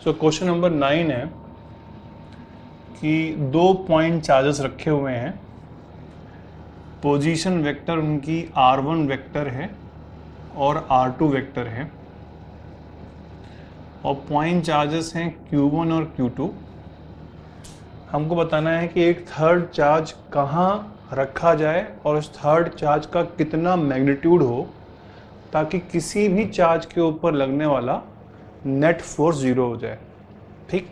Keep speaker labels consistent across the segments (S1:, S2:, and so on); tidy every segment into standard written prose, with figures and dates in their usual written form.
S1: So question number 9 है कि 2 point charges रखे हुए हैं, पोजीशन वेक्टर उनकी r1 वेक्टर है और r2 वेक्टर है, और पॉइंट चार्जेस हैं q1 और q2। हमको बताना है कि एक थर्ड चार्ज कहाँ रखा जाए और उस थर्ड चार्ज का कितना मैग्नीट्यूड हो ताकि किसी भी चार्ज के ऊपर लगने वाला नेट फोर्स 0 हो जाए। ठीक,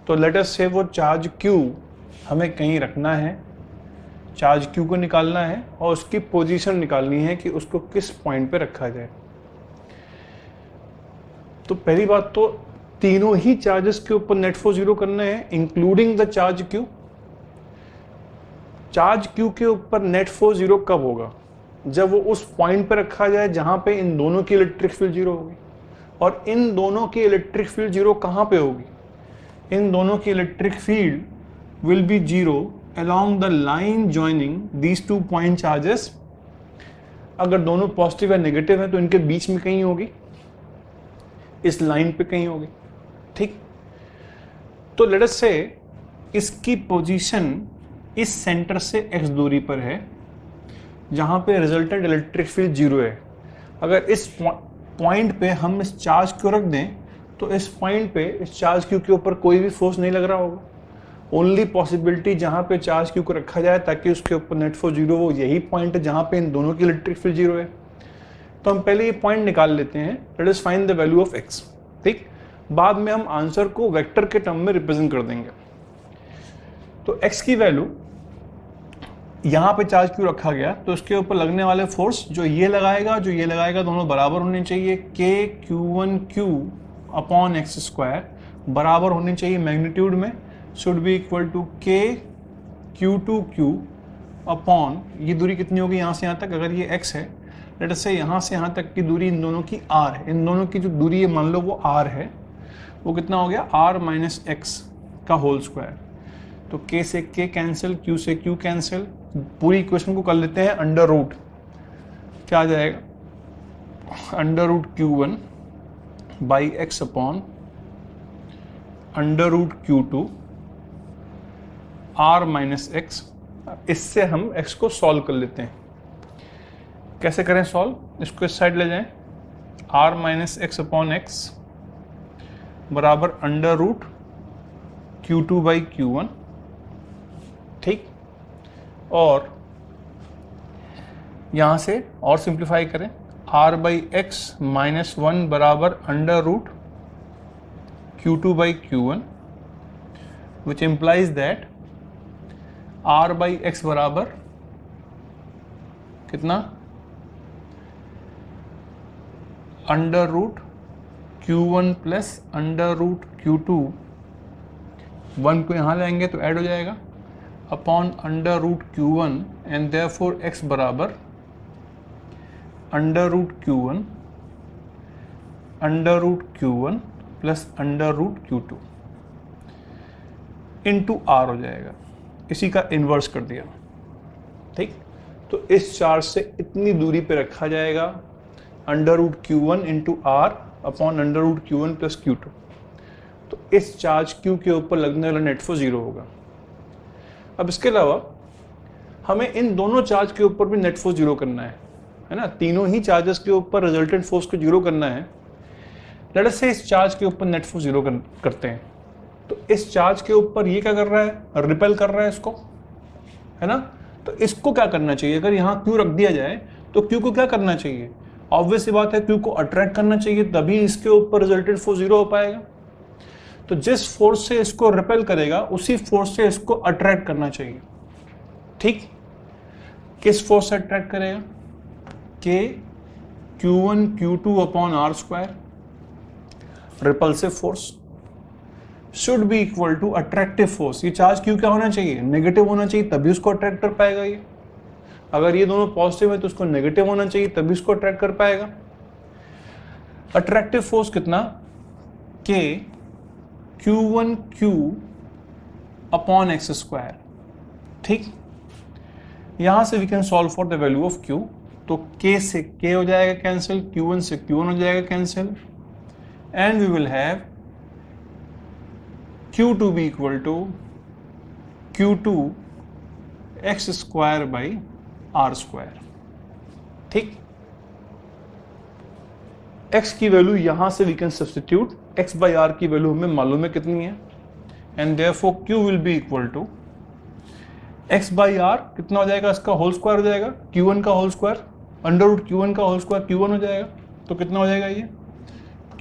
S1: तो लेट अस से वो चार्ज Q हमें कहीं रखना है, चार्ज Q को निकालना है और उसकी पोजीशन निकालनी है कि उसको किस पॉइंट पे रखा जाए। तो पहली बात तो तीनों ही चार्जेस के ऊपर नेट फोर्स 0 करना है, including the charge Q। Charge Q के ऊपर नेट फोर्स 0 कब होगा? जब वो उस पॉइंट पे रखा जाए जहां पे इन दोनों की इलेक्ट्रिक फील्ड 0 होगी। और इन दोनों की इलेक्ट्रिक फील्ड 0 कहां पे होगी? इन दोनों की electric field will be 0 along the line joining these 2 point charges। अगर दोनों पॉजिटिव या नेगेटिव है तो इनके बीच में कहीं होगी, इस लाइन पे कहीं होगी। ठीक, तो लेट अस से इसकी पोजीशन इस सेंटर से x दूरी पर है जहां पे रिजल्टेंट इलेक्ट्रिक फील्ड 0 है। अगर इस पॉइंट पे हम इस चार्ज को रख दें तो इस पॉइंट पे इस चार्ज Q के ऊपर कोई भी फोर्स नहीं लग रहा होगा। ओनली पॉसिबिलिटी जहां पे चार्ज Q को रखा जाए ताकि उसके ऊपर नेट फोर्स 0 हो, यही पॉइंट है जहां पे इन दोनों की इलेक्ट्रिक फील्ड 0 है। तो हम पहले ये पॉइंट निकाल लेते हैं, let us find the value of x। ठीक, बाद में हम आंसर को वेक्टर के टर्म में रिप्रेजेंट कर देंगे। तो x की वैल्यू यहाँ पे चार्ज Q रखा गया तो इसके ऊपर लगने वाले फोर्स जो ये लगाएगा दोनों बराबर होने चाहिए। k(q1q) अपॉन एक्स स्क्वायर बराबर होने चाहिए मैग्नीट्यूड में, should be equal to k(q2q) upon, ये दूरी कितनी होगी यहाँ से यहाँ तक? अगर ये x है, लेट अस से यहाँ से यहाँ तक की दूरी इन दोनों की r है। इन दोनों की जो दूरी है मान लो वो r है, वो कितना हो गया? r माइनस x का होल स्क्वायर। तो k से k कैंसिल, q से q कैंसिल, पूरी इक्वेशन को कर लेते हैं अंडर रूट। क्या आ जाएगा? Under root q1 by x upon under root q2 r minus x. इससे हम x को सॉल्व कर लेते हैं। कैसे करें सॉल्व? इसको इस साइड ले जाएं, r minus x upon x बराबर under root q2 by q1। ठीक, और यहां से और सिंप्लीफाई करें, r बाई एक्स माइनस 1 बराबर under root q2 by q1, which implies that r by x बराबर कितना? Under root q1 plus under root q2, 1 को यहाँ लाएंगे तो ऐड हो जाएगा, upon under root q1 and therefore x बराबर under root q1 plus under root q2 into r हो जाएगा। इसी का इन्वर्स कर दिया। ठीक, तो इस चार्ज से इतनी दूरी पे रखा जाएगा under root q1 into r upon under root q1 plus q2। तो इस चार्ज Q के ऊपर लगने वाला नेट फोर्स 0 होगा। अब इसके अलावा हमें इन दोनों चार्ज के ऊपर भी नेट फोर्स 0 करना है ना? तीनों ही चार्जेस के ऊपर रिजल्टेंट फोर्स को 0 करना है। लेट अस से इस चार्ज के ऊपर नेट फोर्स 0 करते हैं। तो इस चार्ज के ऊपर ये क्या कर रहा है? रिपेल कर रहा है इसको, है ना? तो इसको क्या करना चाहिए? अगर यहाँ Q रख दिया जाए तो Q को क्या करना चाहिए? ऑब्वियस सी बात है, Q को अट्रैक्ट करना चाहिए, तभी इसके ऊपर रिजल्टेंट फोर्स 0 हो पाएगा। तो जिस फोर्स से इसको रिपेल करेगा उसी फोर्स से इसको अट्रैक्ट करना चाहिए। ठीक, किस फोर्स से अट्रैक्ट करेगा? k(q1q2) upon r square, repulsive force, should be equal to attractive force. ये चार्ज Q क्या होना चाहिए? नेगेटिव होना चाहिए, तभी उसको अट्रैक्ट कर पाएगा ये। अगर ये दोनों पॉजिटिव है तो उसको नेगेटिव होना चाहिए, तभी उसको अट्रैक्ट कर पाएगा। अट्रैक्टिव फोर्स कितना? k(q1q) upon x square. ठीक, यहां से we can solve for the value of Q। तो k से k हो जाएगा कैंसिल, q1 से q1 हो जाएगा cancel, and we will have Q2 भी equal to Q2 x square by R square. ठीक, x की वैल्यू यहां से we can substitute, x by R की वैल्यू हमें मालूम है कितनी है, and therefore Q will be equal to x by R कितना हो जाएगा, इसका होल स्क्वायर हो जाएगा, Q1 का whole square, under root Q1 का होल स्क्वायर Q1 हो जाएगा। तो कितना हो जाएगा ये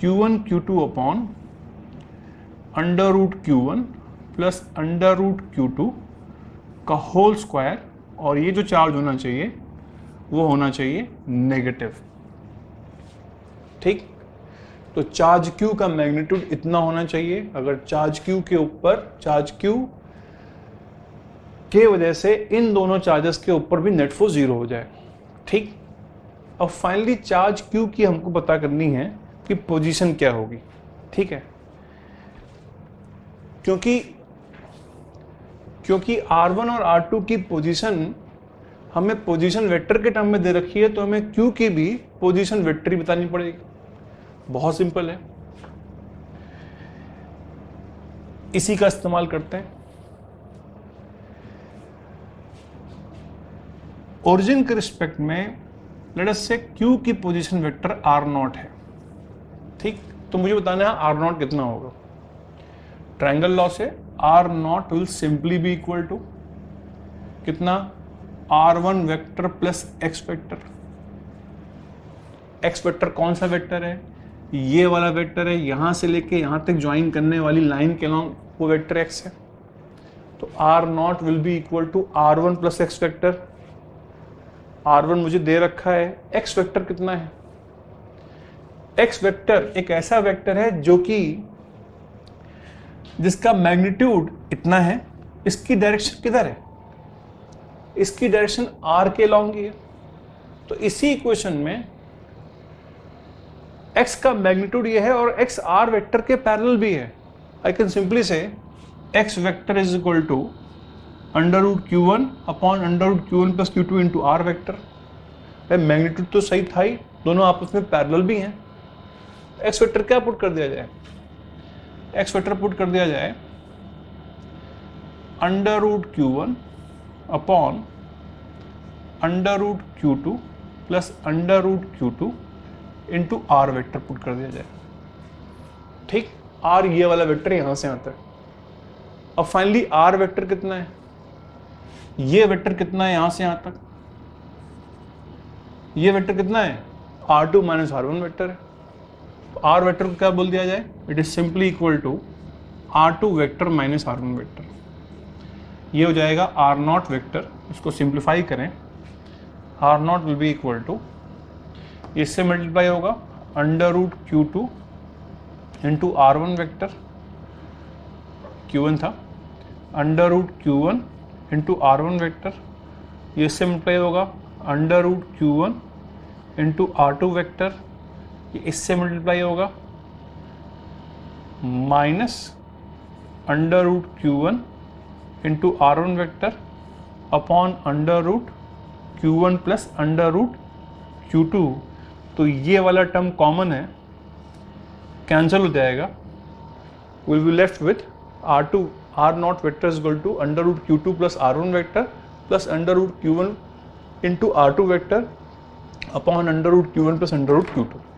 S1: Q1 Q2 upon under root Q1 plus under root Q2 का होल स्क्वायर, और ये जो चार्ज होना चाहिए वो होना चाहिए नेगेटिव। ठीक, तो चार्ज Q का मैग्नीट्यूड इतना होना चाहिए। अगर चार्ज Q के ऊपर, चार्ज Q के वजह से इन दोनों चार्जेस के ऊपर भी नेट फोर्स 0 हो जाए। ठीक, अब फाइनली चार्ज Q की हमको पता करनी है कि पोजीशन क्या होगी। ठीक है, क्योंकि R1 और R2 की पोजीशन हमें पोजीशन वेक्टर के टर्म में दे रखी है, तो हमें Q की भी पोजीशन वेक्टर ही बतानी पड़ेगी। बहुत सिंपल है, इसी का इस्तेमाल करते हैं। ओरिजिन के रिस्पेक्ट में लेट अस से Q की पोजीशन वेक्टर R0 है। ठीक, तो मुझे बताना है R0 कितना होगा। ट्रायंगल लॉ से R0 will simply be equal to कितना, R1 vector plus X vector. X vector कौन सा वेक्टर है, ये वाला वेक्टर है, यहां से लेके यहां तक ज्वाइन करने वाली लाइन के अलॉन्ग वो वेक्टर X है। तो R0 will be equal to R1 plus X vector. R1 मुझे दे रखा है, X वेक्टर कितना है, X वेक्टर एक ऐसा वेक्टर है जो कि जिसका मैग्नीट्यूड इतना है, इसकी डायरेक्शन किधर है, इसकी डायरेक्शन R के अलॉन्ग ही है। तो इसी इक्वेशन में X का मैग्नीट्यूड ये है और X R वेक्टर के पैरेलल भी है। I can simply say X vector is equal to under root Q1 upon under root Q1 plus Q2 into R vector. Magnitude तो सही था ही, दोनों आपस में पैरेलल भी हैं। X वेक्टर क्या पुट कर दिया जाए, X वेक्टर पुट कर दिया जाए under root Q1 upon under root Q2 plus under root Q2 into R vector put कर दिया जाए। ठीक, R ये वाला वेक्टर यहां से आता है। अब फाइनली R वेक्टर कितना है, ये वेक्टर कितना है यहां से यहां तक, ये वेक्टर कितना है, R2 माइनस R1 वेक्टर है। तो R वेक्टर को क्या बोल दिया जाए, it is simply equal to R2 vector minus R1 vector. ये हो जाएगा R0 वेक्टर, इसको सिंप्लीफाई करें, R0 will be equal to, इससे मल्टीप्लाई होगा under root Q2 into R1 vector, Q1 था, under root Q1 into R1 vector, ये इससे मल्टीप्लाई होगा under root Q1 into R2 vector, ये इससे मल्टीप्लाई होगा minus under root Q1 into R1 vector upon under root Q1 plus under root Q2। तो ये वाला टर्म कॉमन है, कैंसिल हो जाएगा, will be left with R0 vector is equal to under root Q2 plus R1 vector plus under root Q1 into R2 vector upon under root Q1 plus under root Q2।